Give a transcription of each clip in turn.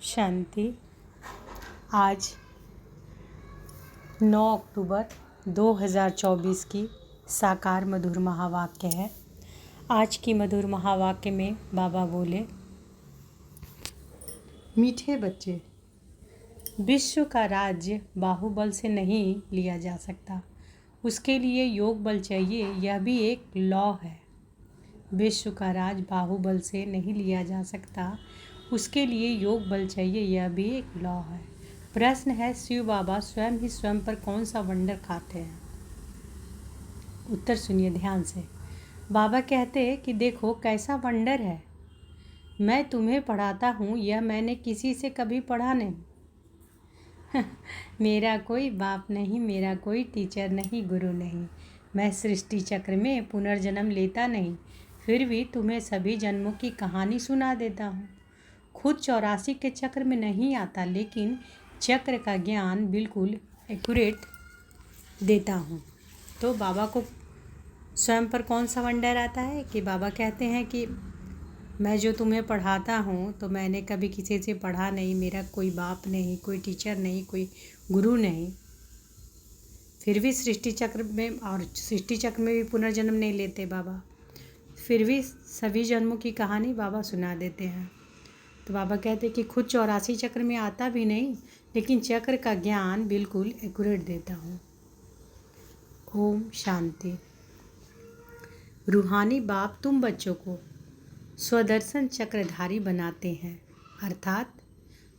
शांति। आज 9 अक्टूबर 2024 की साकार मधुर महावाक्य है। आज की मधुर महावाक्य में बाबा बोले, मीठे बच्चे, विश्व का राज्य बाहुबल से नहीं लिया जा सकता, उसके लिए योग बल चाहिए। यह भी एक लॉ है। विश्व का राज बाहुबल से नहीं लिया जा सकता, उसके लिए योग बल चाहिए, यह भी एक लॉ है। प्रश्न है, शिव बाबा स्वयं ही स्वयं पर कौन सा वंडर खाते हैं? उत्तर सुनिए ध्यान से। बाबा कहते हैं कि देखो कैसा वंडर है, मैं तुम्हें पढ़ाता हूँ, यह मैंने किसी से कभी पढ़ा नहीं। मेरा कोई बाप नहीं, मेरा कोई टीचर नहीं, गुरु नहीं। मैं सृष्टि चक्र में पुनर्जन्म लेता नहीं, फिर भी तुम्हें सभी जन्मों की कहानी सुना देता हूँ। खुद 84 के चक्र में नहीं आता, लेकिन चक्र का ज्ञान बिल्कुल एक्यूरेट देता हूँ। तो बाबा को स्वयं पर कौन सा वंडर आता है कि बाबा कहते हैं कि मैं जो तुम्हें पढ़ाता हूँ तो मैंने कभी किसी से पढ़ा नहीं, मेरा कोई बाप नहीं, कोई टीचर नहीं, कोई गुरु नहीं, फिर भी सृष्टि चक्र में भी पुनर्जन्म नहीं लेते बाबा, फिर भी सभी जन्मों की कहानी बाबा सुना देते हैं। तो बाबा कहते हैं कि खुद 84 चक्र में आता भी नहीं, लेकिन चक्र का ज्ञान बिल्कुल एक्यूरेट देता हूँ। ओम शांति। रूहानी बाप तुम बच्चों को स्वदर्शन चक्रधारी बनाते हैं, अर्थात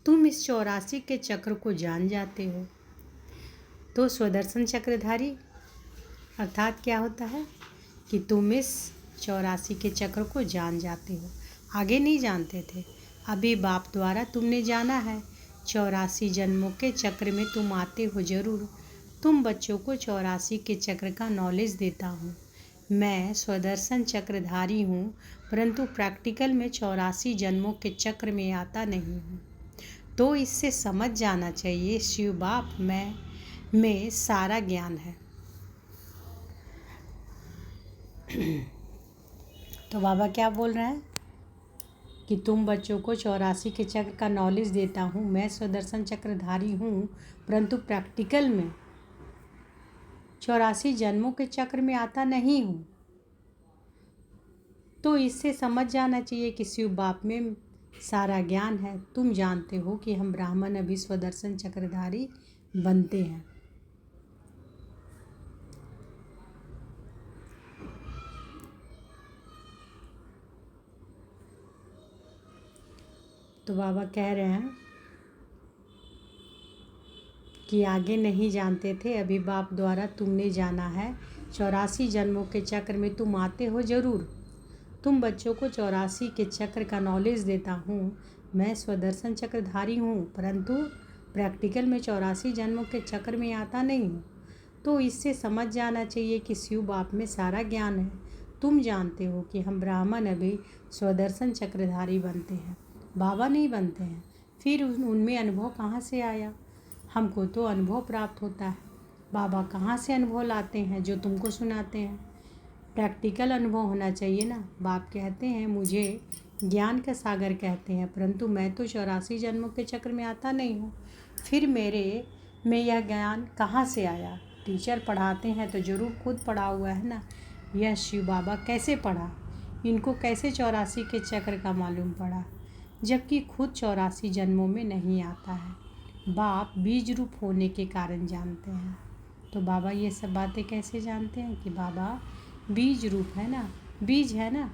तुम इस 84 के चक्र को जान जाते हो। तो स्वदर्शन चक्रधारी अर्थात क्या होता है कि तुम इस 84 के चक्र को जान जाते हो। आगे नहीं जानते थे, अभी बाप द्वारा तुमने जाना है। 84 जन्मों के चक्र में तुम आते हो जरूर। तुम बच्चों को 84 के चक्र का नॉलेज देता हूँ। मैं स्वदर्शन चक्रधारी हूँ, परंतु प्रैक्टिकल में 84 जन्मों के चक्र में आता नहीं हूँ। तो इससे समझ जाना चाहिए शिव बाप में सारा ज्ञान है। तो बाबा क्या बोल रहे हैं कि तुम बच्चों को 84 के चक्र का नॉलेज देता हूँ। मैं स्वदर्शन चक्रधारी हूँ, परंतु प्रैक्टिकल में 84 जन्मों के चक्र में आता नहीं हूँ। तो इससे समझ जाना चाहिए कि शिव बाप में सारा ज्ञान है। तुम जानते हो कि हम ब्राह्मण अभी स्वदर्शन चक्रधारी बनते हैं। तो बाबा कह रहे हैं कि आगे नहीं जानते थे, अभी बाप द्वारा तुमने जाना है। 84 जन्मों के चक्र में तुम आते हो जरूर। तुम बच्चों को 84 के चक्र का नॉलेज देता हूँ। मैं स्वदर्शन चक्रधारी हूँ, परंतु प्रैक्टिकल में 84 जन्मों के चक्र में आता नहीं हूँ। तो इससे समझ जाना चाहिए कि शिव बाप में सारा ज्ञान है। तुम जानते हो कि हम ब्राह्मण अभी स्वदर्शन चक्रधारी बनते हैं, बाबा नहीं बनते हैं। फिर उनमें अनुभव कहाँ से आया? हमको तो अनुभव प्राप्त होता है। बाबा कहाँ से अनुभव लाते हैं जो तुमको सुनाते हैं? प्रैक्टिकल अनुभव होना चाहिए ना। बाप कहते हैं मुझे ज्ञान का सागर कहते हैं, परंतु मैं तो 84 जन्मों के चक्र में आता नहीं हूँ। फिर मेरे में यह ज्ञान कहाँ से आया? टीचर पढ़ाते हैं तो ज़रूर खुद पढ़ा हुआ है ना। यह शिव बाबा कैसे पढ़ा? इनको कैसे 84 के चक्र का मालूम पड़ा, जबकि खुद 84 जन्मों में नहीं आता है? बाप बीज रूप होने के कारण जानते हैं। तो बाबा ये सब बातें कैसे जानते हैं कि बाबा बीज रूप है ना, बीज है ना।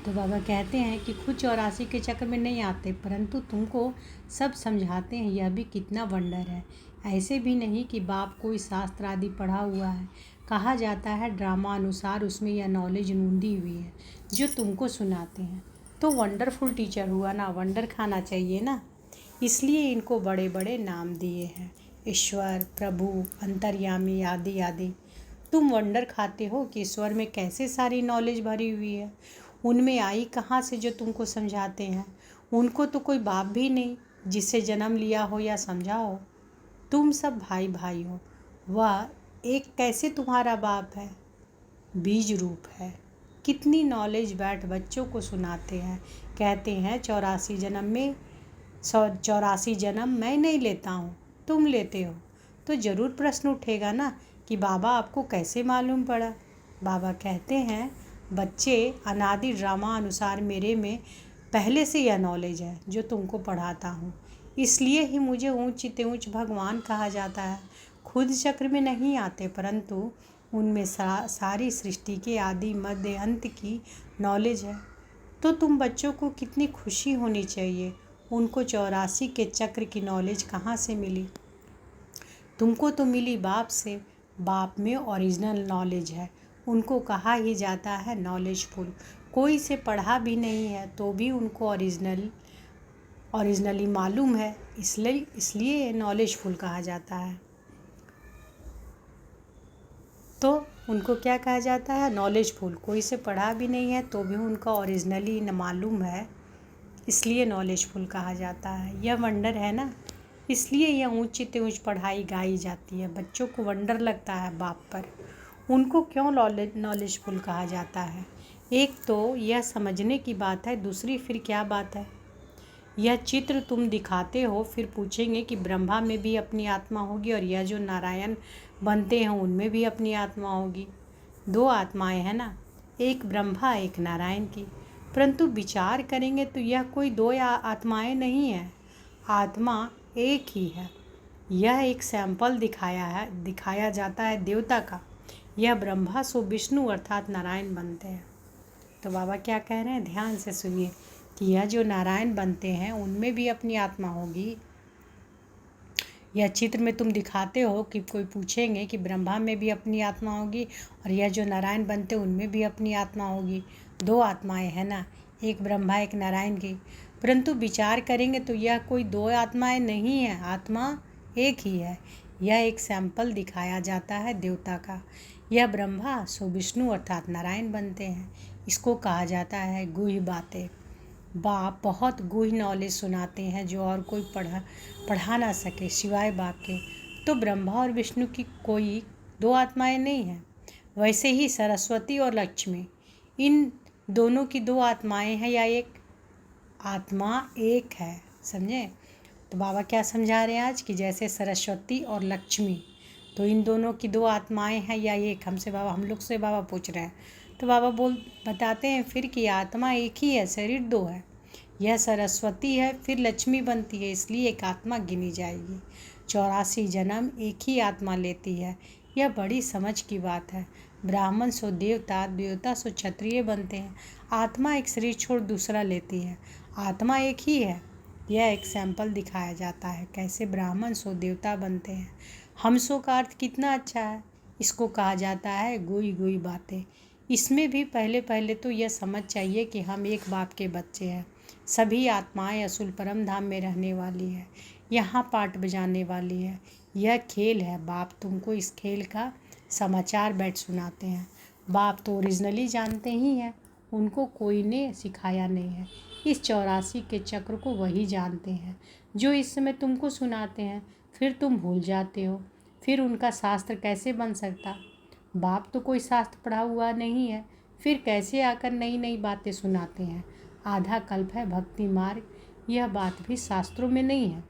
तो बाबा कहते हैं कि खुद 84 के चक्र में नहीं आते, परंतु तुमको सब समझाते हैं। यह भी कितना वंडर है। ऐसे भी नहीं कि बाप कोई शास्त्र आदि पढ़ा हुआ है। कहा जाता है ड्रामा अनुसार उसमें यह नॉलेज नूंदी हुई है जो तुमको सुनाते हैं। तो वंडरफुल टीचर हुआ ना, वंडर खाना चाहिए ना, इसलिए इनको बड़े बड़े नाम दिए हैं, ईश्वर, प्रभु, अंतर्यामी आदि आदि। तुम वंडर खाते हो कि ईश्वर में कैसे सारी नॉलेज भरी हुई है, उनमें आई कहाँ से जो तुमको समझाते हैं? उनको तो कोई बाप भी नहीं जिससे जन्म लिया हो या समझा हो। तुम सब भाई भाई हो। वह एक कैसे तुम्हारा बाप है? बीज रूप है। कितनी नॉलेज बैठ बच्चों को सुनाते हैं। कहते हैं 84 जन्म में 84 जन्म मैं नहीं लेता हूँ, तुम लेते हो। तो ज़रूर प्रश्न उठेगा ना कि बाबा आपको कैसे मालूम पड़ा। बाबा कहते हैं, बच्चे, अनादि ड्रामा अनुसार मेरे में पहले से यह नॉलेज है जो तुमको पढ़ाता हूँ। इसलिए ही मुझे ऊंच ते ऊंच भगवान कहा जाता है। खुद चक्र में नहीं आते, परंतु उनमें सारी सृष्टि के आदि मध्य अंत की नॉलेज है। तो तुम बच्चों को कितनी खुशी होनी चाहिए। उनको 84 के चक्र की नॉलेज कहाँ से मिली? तुमको तो मिली बाप से। बाप में ओरिजिनल नॉलेज है। उनको कहा ही जाता है नॉलेजफुल। कोई से पढ़ा भी नहीं है तो भी उनको ओरिजिनली मालूम है, इसलिए नॉलेजफुल कहा जाता है। तो उनको क्या कहा जाता है? नॉलेजफुल। कोई से पढ़ा भी नहीं है तो भी उनका ओरिजिनली मालूम है, इसलिए नॉलेजफुल कहा जाता है। यह वंडर है ना, इसलिए यह ऊंची से ऊंच पढ़ाई गाई जाती है। बच्चों को वंडर लगता है बाप पर। उनको क्यों नॉलेजफुल कहा जाता है? एक तो यह समझने की बात है, दूसरी फिर क्या बात है? यह चित्र तुम दिखाते हो, फिर पूछेंगे कि ब्रह्मा में भी अपनी आत्मा होगी और यह जो नारायण बनते हैं उनमें भी अपनी आत्मा होगी। 2 आत्माएं हैं ना, एक ब्रह्मा एक नारायण की। परंतु विचार करेंगे तो यह कोई 2 आत्माएं नहीं है, आत्मा एक ही है। यह एक सैंपल दिखाया जाता है देवता का। यह ब्रह्मा सो विष्णु अर्थात नारायण बनते हैं। तो बाबा क्या कह रहे हैं, ध्यान से सुनिए कि यह जो नारायण बनते हैं उनमें भी अपनी आत्मा होगी। यह चित्र में तुम दिखाते हो कि कोई पूछेंगे कि ब्रह्मा में भी अपनी आत्मा होगी और यह जो नारायण बनते उनमें भी अपनी आत्मा होगी। 2 आत्माएं हैं ना, एक ब्रह्मा एक नारायण की। परंतु विचार करेंगे तो यह कोई 2 आत्माएं नहीं है, आत्मा एक ही है। यह एक सैंपल दिखाया जाता है देवता का। यह ब्रह्मा सो विष्णु अर्थात नारायण बनते हैं। इसको कहा जाता है गूढ़ बातें। बाप बहुत गूढ़ नॉलेज सुनाते हैं जो और कोई पढ़ा ना सके सिवाय बाप के। तो ब्रह्मा और विष्णु की कोई 2 आत्माएं नहीं हैं। वैसे ही सरस्वती और लक्ष्मी, इन दोनों की 2 आत्माएं हैं या एक आत्मा एक है, समझे? तो बाबा क्या समझा रहे हैं आज कि जैसे सरस्वती और लक्ष्मी, तो इन दोनों की 2 आत्माएं हैं या एक? हम लोग से बाबा पूछ रहे हैं। तो बाबा बताते हैं फिर कि आत्मा एक ही है, शरीर 2 है। यह सरस्वती है, फिर लक्ष्मी बनती है, इसलिए एक आत्मा गिनी जाएगी। 84 जन्म एक ही आत्मा लेती है। यह बड़ी समझ की बात है। ब्राह्मण सो देवता, देवता सो क्षत्रिय बनते हैं। आत्मा एक शरीर छोड़ दूसरा लेती है। आत्मा एक ही है। यह एक सैंपल दिखाया जाता है कैसे ब्राह्मण सो देवता बनते हैं। हम सो का अर्थ कितना अच्छा है। इसको कहा जाता है गुई बातें। इसमें भी पहले तो यह समझ चाहिए कि हम एक बाप के बच्चे हैं। सभी आत्माएं असुल परम धाम में रहने वाली है, यहाँ पाठ बजाने वाली है। यह खेल है। बाप तुमको इस खेल का समाचार बैठ सुनाते हैं। बाप तो ओरिजिनली जानते ही हैं, उनको कोई ने सिखाया नहीं है। इस 84 के चक्र को वही जानते हैं जो इस समय तुमको सुनाते हैं। फिर तुम भूल जाते हो, फिर उनका शास्त्र कैसे बन सकता? बाप तो कोई शास्त्र पढ़ा हुआ नहीं है, फिर कैसे आकर नई नई बातें सुनाते हैं? आधा कल्प है भक्ति मार्ग, यह बात भी शास्त्रों में नहीं है।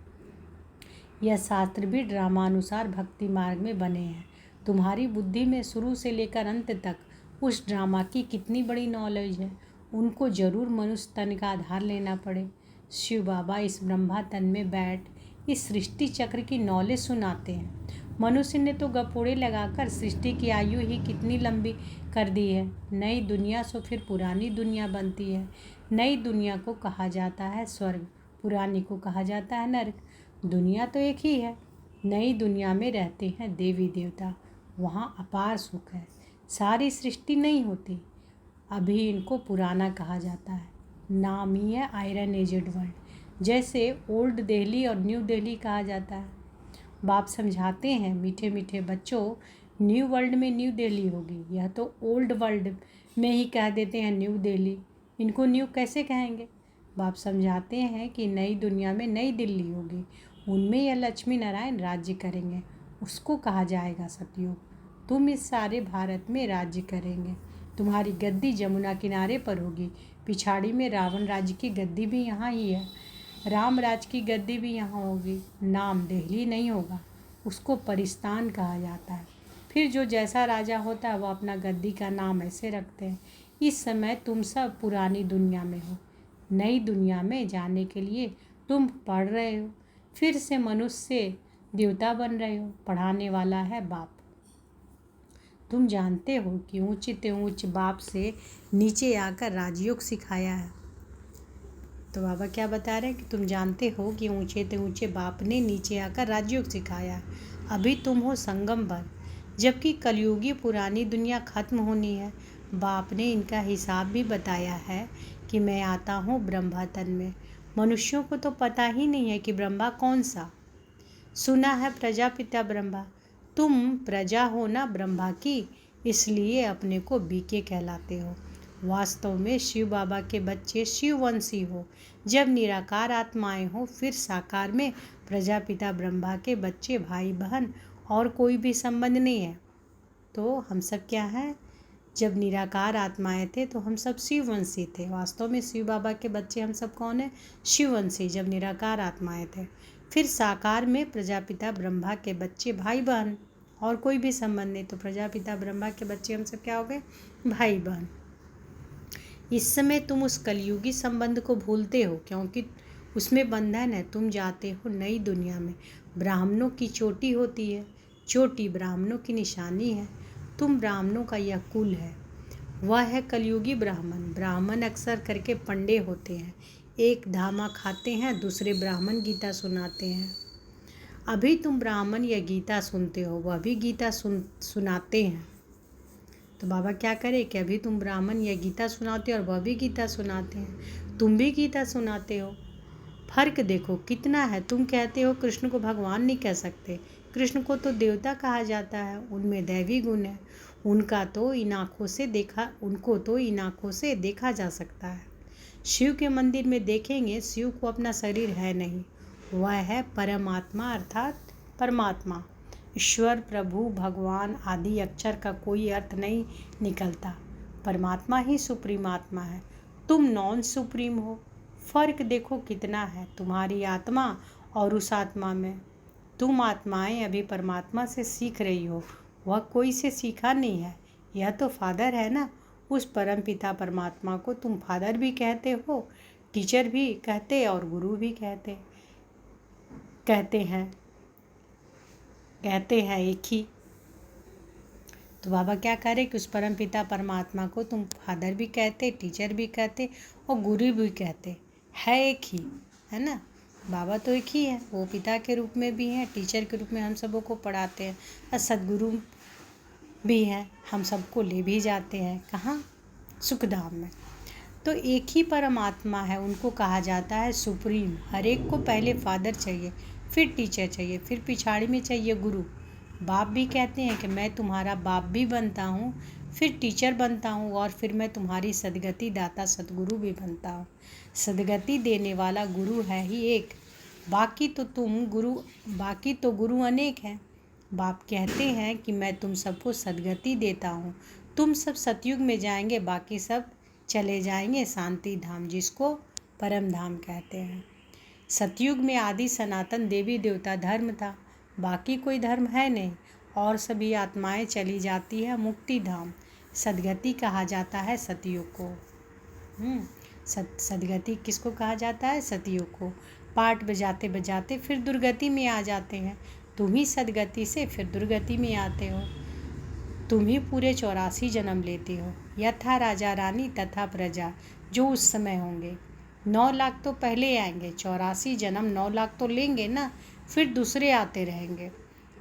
यह शास्त्र भी ड्रामानुसार भक्ति मार्ग में बने हैं। तुम्हारी बुद्धि में शुरू से लेकर अंत तक उस ड्रामा की कितनी बड़ी नॉलेज है, उनको जरूर मनुष्य तन का आधार लेना पड़े। शिव बाबा इस ब्रह्मा तन में बैठ इस सृष्टि चक्र की नॉलेज सुनाते हैं। मनुष्य ने तो गपोड़े लगाकर सृष्टि की आयु ही कितनी लंबी कर दी है। नई दुनिया सो फिर पुरानी दुनिया बनती है। नई दुनिया को कहा जाता है स्वर्ग, पुरानी को कहा जाता है नरक। दुनिया तो एक ही है। नई दुनिया में रहते हैं देवी देवता, वहाँ अपार सुख है। सारी सृष्टि नहीं होती, अभी इनको पुराना कहा जाता है। नाम ही है आयरन एजेड वर्ल्ड। जैसे ओल्ड दिल्ली और न्यू दिल्ली कहा जाता है। बाप समझाते हैं, मीठे मीठे बच्चों, न्यू वर्ल्ड में न्यू दिल्ली होगी। यह तो ओल्ड वर्ल्ड में ही कह देते हैं न्यू दिल्ली, इनको न्यू कैसे कहेंगे? बाप समझाते हैं कि नई दुनिया में नई दिल्ली होगी, उनमें यह लक्ष्मी नारायण राज्य करेंगे, उसको कहा जाएगा सतयुग। तुम इस सारे भारत में राज्य करेंगे। तुम्हारी गद्दी जमुना किनारे पर होगी, पिछाड़ी में रावण राज्य की गद्दी भी यहाँ ही है। रामराज की गद्दी भी यहाँ होगी। नाम देहली नहीं होगा, उसको परिस्तान कहा जाता है। फिर जो जैसा राजा होता है वो अपना गद्दी का नाम ऐसे रखते हैं। इस समय तुम सब पुरानी दुनिया में हो, नई दुनिया में जाने के लिए तुम पढ़ रहे हो, फिर से मनुष्य से देवता बन रहे हो। पढ़ाने वाला है बाप। तुम जानते हो कि ऊंचे ऊंच बाप से नीचे आकर राजयोग सिखाया है। तो बाबा क्या बता रहे हैं कि तुम जानते हो कि ऊंचे बाप ने नीचे आकर राजयोग सिखाया है। अभी तुम हो संगम पर, जबकि कलयुगी पुरानी दुनिया खत्म होनी है। बाप ने इनका हिसाब भी बताया है कि मैं आता हूँ ब्रह्मा तन में। मनुष्यों को तो पता ही नहीं है कि ब्रह्मा कौन सा। सुना है प्रजापिता ब्रह्मा। तुम प्रजा हो ना ब्रह्मा की, इसलिए अपने को बीके कहलाते हो। वास्तव में शिव बाबा के बच्चे शिववंशी हो। जब निराकार आत्माएं हो, फिर साकार में प्रजापिता ब्रह्मा के बच्चे भाई बहन, और कोई भी संबंध नहीं है। तो हम सब क्या हैं? जब निराकार आत्माएं थे तो हम सब शिववंशी थे। वास्तव में शिव बाबा के बच्चे हम सब कौन है? शिववंशी, जब निराकार आत्माएं थे। फिर साकार में प्रजापिता ब्रह्मा के बच्चे भाई बहन, और कोई भी संबंध नहीं। तो प्रजापिता ब्रह्मा के बच्चे हम सब क्या हो गए? भाई बहन। इस समय तुम उस कलयुगी संबंध को भूलते हो, क्योंकि उसमें बंधन है। तुम जाते हो नई दुनिया में। ब्राह्मणों की चोटी होती है, चोटी ब्राह्मणों की निशानी है। तुम ब्राह्मणों का यह कुल है, वह है कलयुगी ब्राह्मण। ब्राह्मण अक्सर करके पंडे होते हैं। एक धामा खाते हैं, दूसरे ब्राह्मण गीता सुनाते हैं। अभी तुम ब्राह्मण या गीता सुनते हो, वह भी गीता सुनाते हैं। तो बाबा क्या करे कि अभी तुम ब्राह्मण या गीता सुनाते हो और वह भी गीता सुनाते हैं। तुम भी गीता सुनाते हो। फर्क देखो कितना है। तुम कहते हो कृष्ण को भगवान नहीं कह सकते। कृष्ण को तो देवता कहा जाता है, उनमें दैवी गुण है। उनको तो इन आँखों से देखा जा सकता है। शिव के मंदिर में देखेंगे, शिव को अपना शरीर है नहीं। वह है परमात्मा, अर्थात परमात्मा। ईश्वर, प्रभु, भगवान आदि अक्षर का कोई अर्थ नहीं निकलता। परमात्मा ही सुप्रीम आत्मा है। तुम नॉन सुप्रीम हो। फर्क देखो कितना है तुम्हारी आत्मा और उस आत्मा में। तुम आत्माएं अभी परमात्मा से सीख रही हो, वह कोई से सीखा नहीं है। यह तो फादर है ना। उस परम पिता परमात्मा को तुम फादर भी कहते हो, टीचर भी कहते और गुरु भी कहते हैं एक ही। तो बाबा क्या करे कि उस परम पिता परमात्मा को तुम फादर भी कहते, टीचर भी कहते और गुरु भी कहते। है एक ही, है ना। बाबा तो एक ही है। वो पिता के रूप में भी हैं, टीचर के रूप में हम सबों को पढ़ाते हैं, और सदगुरु भी हैं। हम सबको ले भी जाते हैं कहाँ? सुखधाम में। तो एक ही परमात्मा है, उनको कहा जाता है सुप्रीम। हर एक को पहले फादर चाहिए, फिर टीचर चाहिए, फिर पिछाड़ी में चाहिए गुरु। बाप भी कहते हैं कि मैं तुम्हारा बाप भी बनता हूँ, फिर टीचर बनता हूँ, और फिर मैं तुम्हारी सदगति दाता सदगुरु भी बनता हूँ। सदगति देने वाला गुरु है ही एक, बाकी तो गुरु अनेक हैं। बाप कहते हैं कि मैं तुम सबको सदगति देता हूँ। तुम सब सतयुग में जाएंगे, बाकी सब चले जाएंगे शांति धाम, जिसको परम धाम कहते हैं। सतयुग में आदि सनातन देवी देवता धर्म था, बाकी कोई धर्म है नहीं, और सभी आत्माएं चली जाती है मुक्ति धाम। सदगति कहा जाता है सतयुग को। सदगति किसको कहा जाता है? सतयुग को। पाठ बजाते बजाते फिर दुर्गति में आ जाते हैं। तुम ही सदगति से फिर दुर्गति में आते हो। तुम ही पूरे 84 जन्म लेते हो। यथा राजा रानी तथा प्रजा, जो उस समय होंगे। 9 लाख तो पहले आएंगे, 84 जन्म 9 लाख तो लेंगे ना, फिर दूसरे आते रहेंगे।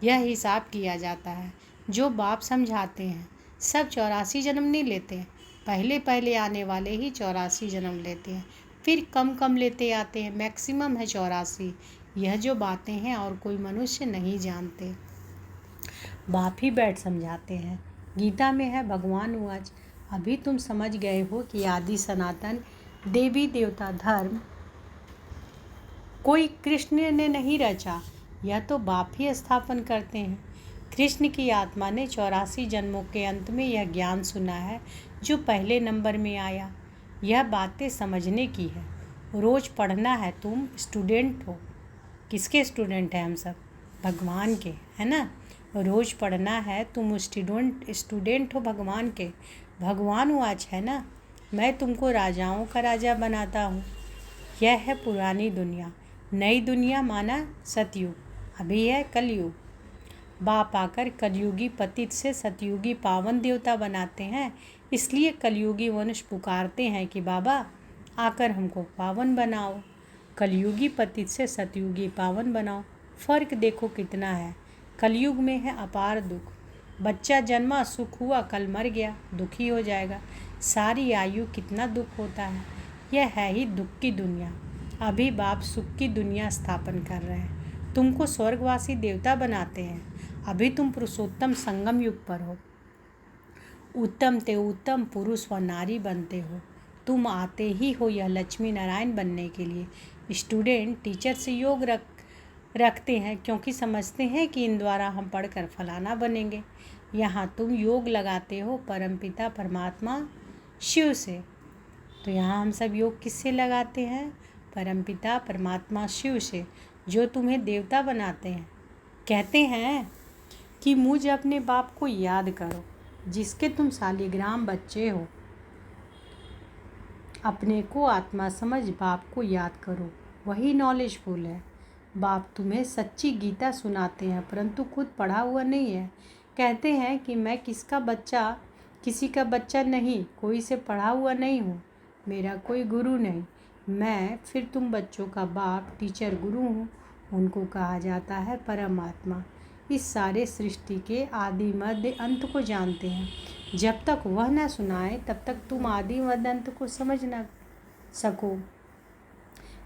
यह हिसाब किया जाता है। जो बाप समझाते हैं, सब 84 जन्म नहीं लेते। पहले आने वाले ही 84 जन्म लेते हैं, फिर कम कम लेते आते हैं। मैक्सिमम है 84। यह जो बातें हैं और कोई मनुष्य नहीं जानते, बाप ही बैठ समझाते हैं। गीता में है भगवान उवाच, अभी तुम समझ गए हो कि आदि सनातन देवी देवता धर्म कोई कृष्ण ने नहीं रचा, यह तो बाप ही स्थापन करते हैं। कृष्ण की आत्मा ने 84 जन्मों के अंत में यह ज्ञान सुना है जो पहले नंबर में आया। यह बातें समझने की है। रोज़ पढ़ना है, तुम स्टूडेंट हो। किसके स्टूडेंट हैं हम सब? भगवान के, है ना। रोज़ पढ़ना है, तुम स्टूडेंट हो भगवान के। भगवान वाच है ना, मैं तुमको राजाओं का राजा बनाता हूँ। यह है पुरानी दुनिया। नई दुनिया माना सतयुग, अभी है कलयुग। बाप आकर कलयुगी पतित से सतयुगी पावन देवता बनाते हैं। इसलिए कलयुगी मनुष्य पुकारते हैं कि बाबा आकर हमको पावन बनाओ। कलयुगी पतित से सतयुगी पावन बनाओ। फ़र्क देखो कितना है। कलयुग में है अपार दुख। बच्चा जन्मा, सुख हुआ, कल मर गया, दुखी हो जाएगा। सारी आयु कितना दुख होता है। यह है ही दुख की दुनिया। अभी बाप सुख की दुनिया स्थापन कर रहे हैं। तुमको स्वर्गवासी देवता बनाते हैं। अभी तुम पुरुषोत्तम संगम युग पर हो। उत्तम ते उत्तम पुरुष व नारी बनते हो। तुम आते ही हो यह लक्ष्मी नारायण बनने के लिए। स्टूडेंट टीचर से योग रखते हैं क्योंकि समझते हैं कि इन द्वारा हम पढ़कर फलाना बनेंगे। यहाँ तुम योग लगाते हो परमपिता परमात्मा शिव से। तो यहाँ हम सब योग किससे लगाते हैं? परमपिता परमात्मा शिव से, जो तुम्हें देवता बनाते हैं। कहते हैं कि मुझ अपने बाप को याद करो, जिसके तुम शालिग्राम बच्चे हो। अपने को आत्मा समझ बाप को याद करो, वही नॉलेजफुल है। बाप तुम्हें सच्ची गीता सुनाते हैं, परंतु खुद पढ़ा हुआ नहीं है। कहते हैं कि मैं किसी का बच्चा नहीं, कोई से पढ़ा हुआ नहीं हूँ, मेरा कोई गुरु नहीं। मैं फिर तुम बच्चों का बाप टीचर गुरु हूँ। उनको कहा जाता है परमात्मा। इस सारे सृष्टि के आदि मध्य अंत को जानते हैं। जब तक वह न सुनाए तब तक तुम आदि मध्य अंत को समझ न सको।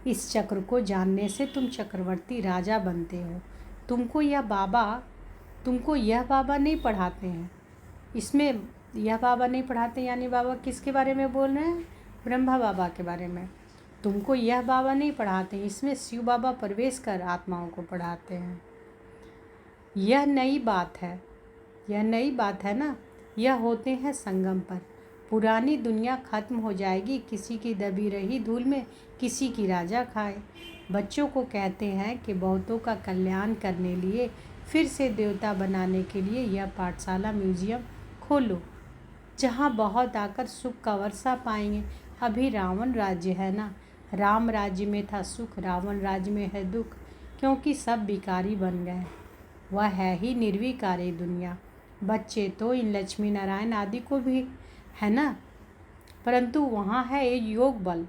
इस चक्र को जानने से तुम चक्रवर्ती राजा बनते हो। तुमको यह बाबा नहीं पढ़ाते हैं। इसमें यह बाबा नहीं पढ़ाते, यानी बाबा किसके बारे में बोल रहे हैं? ब्रह्मा बाबा के बारे में। तुमको यह बाबा नहीं पढ़ाते, इसमें शिव बाबा प्रवेश कर आत्माओं को पढ़ाते हैं। यह नई बात है ना। यह होते हैं संगम पर। पुरानी दुनिया खत्म हो जाएगी, किसी की दबी रही धूल में किसी की राजा खाए। बच्चों को कहते हैं कि बहुतों का कल्याण करने लिए, फिर से देवता बनाने के लिए यह पाठशाला म्यूजियम खोलो, जहाँ बहुत आकर सुख का वर्षा पाएंगे। अभी रावण राज्य है ना, राम राज्य में था सुख, रावण राज्य में है दुख, क्योंकि सब विकारी बन गए। वह है ही निर्विकारी दुनिया। बच्चे तो इन लक्ष्मी नारायण आदि को भी है ना, परंतु वहाँ है ये योग बल।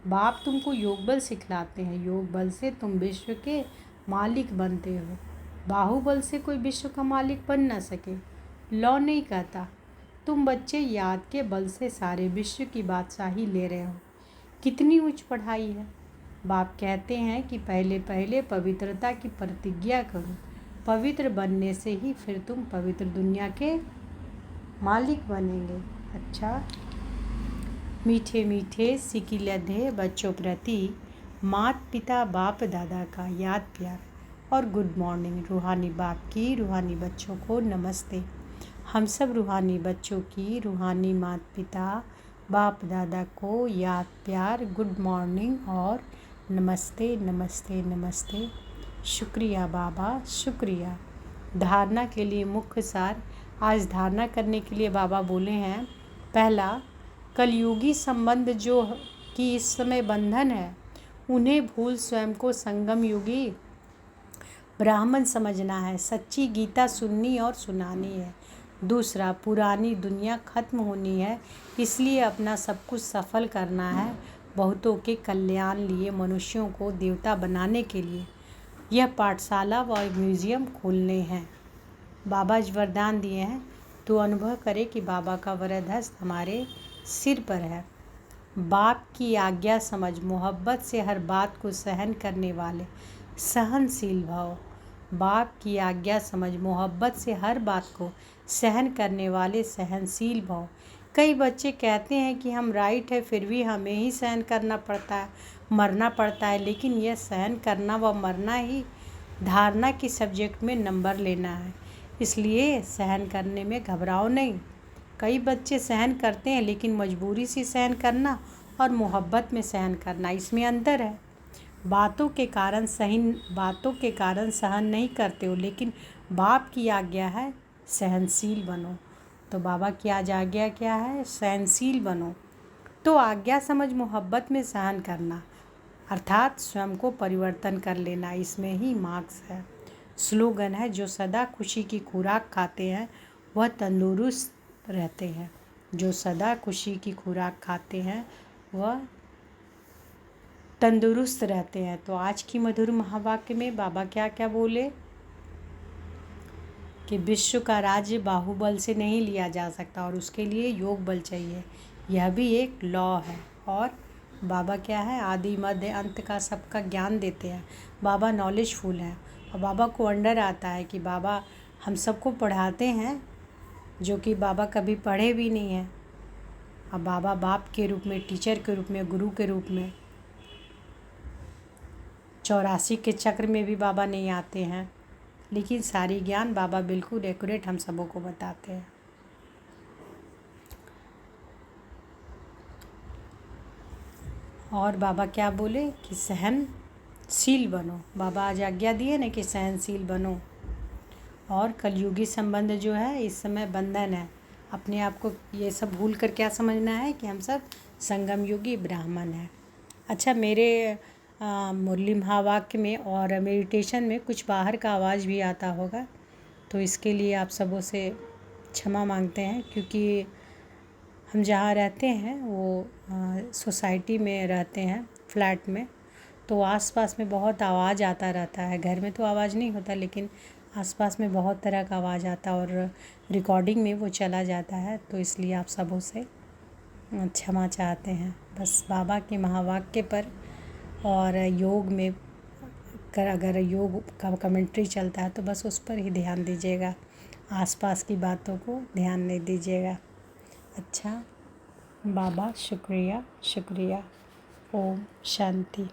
बाप तुमको योग बल सिखलाते हैं। योग बल से तुम विश्व के मालिक बनते हो। बाहुबल से कोई विश्व का मालिक बन ना सके। लॉ नहीं कहता। तुम बच्चे याद के बल से सारे विश्व की बादशाही ले रहे हो। कितनी उच्च पढ़ाई है। बाप कहते हैं कि पहले पहले पवित्रता की प्रतिज्ञा करो। पवित्र बनने से ही फिर तुम पवित्र दुनिया के मालिक बनेंगे। अच्छा, मीठे मीठे सिकिलधे बच्चों प्रति माता पिता बाप दादा का याद प्यार और गुड मॉर्निंग। रूहानी बाप की रूहानी बच्चों को नमस्ते। हम सब रूहानी बच्चों की रूहानी माता पिता बाप दादा को याद प्यार, गुड मॉर्निंग और नमस्ते नमस्ते नमस्ते। शुक्रिया बाबा, शुक्रिया। धारणा के लिए मुख्य सार। आज धारणा करने के लिए बाबा बोले हैं, पहला, कलयुगी संबंध जो कि इस समय बंधन है, उन्हें भूल स्वयं को संगम युगी ब्राह्मण समझना है। सच्ची गीता सुननी और सुनानी है। दूसरा, पुरानी दुनिया खत्म होनी है, इसलिए अपना सब कुछ सफल करना है। बहुतों के कल्याण लिए, मनुष्यों को देवता बनाने के लिए यह पाठशाला व म्यूजियम खोलने हैं। बाबा जी वरदान दिए हैं, तो अनुभव करें कि बाबा का वरद हस्त हमारे सिर पर है। बाप की आज्ञा समझ, मोहब्बत से हर बात को सहन करने वाले सहनशील भाव। बाप की आज्ञा समझ, मोहब्बत से हर बात को सहन करने वाले सहनशील भाव। कई बच्चे कहते हैं कि हम राइट है, फिर भी हमें ही सहन करना पड़ता है, मरना पड़ता है। लेकिन यह सहन करना व मरना ही धारणा की सब्जेक्ट में नंबर लेना है, इसलिए सहन करने में घबराओ नहीं। कई बच्चे सहन करते हैं, लेकिन मजबूरी से सहन करना और मोहब्बत में सहन करना, इसमें अंतर है। बातों के कारण सहन नहीं करते हो, लेकिन बाप की आज्ञा है सहनशील बनो। तो बाबा की आज आज्ञा क्या है? सहनशील बनो। तो आज्ञा समझ मोहब्बत में सहन करना, अर्थात स्वयं को परिवर्तन कर लेना, इसमें ही मार्क्स है। स्लोगन है, जो सदा खुशी की खुराक खाते हैं वह तंदुरुस्त रहते हैं। जो सदा खुशी की खुराक खाते हैं वह तंदुरुस्त रहते हैं। तो आज की मधुर महावाक्य में बाबा क्या क्या बोले कि विश्व का राज्य बाहुबल से नहीं लिया जा सकता और उसके लिए योग बल चाहिए, यह भी एक लॉ है। और बाबा क्या है? आदि मध्य अंत का सबका ज्ञान देते हैं। बाबा नॉलेजफुल हैं और बाबा को अंडर आता है कि बाबा हम सबको पढ़ाते हैं, जो कि बाबा कभी पढ़े भी नहीं हैं। अब बाबा बाप के रूप में, टीचर के रूप में, गुरु के रूप में, 84 के चक्र में भी बाबा नहीं आते हैं, लेकिन सारी ज्ञान बाबा बिल्कुल एक्यूरेट हम सबों को बताते हैं। और बाबा क्या बोले कि सहनशील बनो। बाबा आज आज्ञा दिए ना कि सहनशील बनो। और कलयुगी संबंध जो है इस समय बंधन है। अपने आप को ये सब भूल कर क्या समझना है कि हम सब संगम युगी ब्राह्मण हैं। अच्छा, मेरे मुरली महावाक्य में और मेडिटेशन में कुछ बाहर का आवाज़ भी आता होगा, तो इसके लिए आप सबों से क्षमा मांगते हैं, क्योंकि हम जहाँ रहते हैं वो सोसाइटी में रहते हैं, फ्लैट में, तो आसपास में बहुत आवाज़ आता रहता है। घर में तो आवाज़ नहीं होता, लेकिन आसपास में बहुत तरह का आवाज़ आता और रिकॉर्डिंग में वो चला जाता है, तो इसलिए आप सबों से क्षमा चाहते हैं। बस बाबा के महावाक्य पर और योग में अगर योग का कमेंट्री चलता है तो बस उस पर ही ध्यान दीजिएगा, आसपास की बातों को ध्यान नहीं दीजिएगा। अच्छा बाबा, शुक्रिया शुक्रिया। ओम शांति।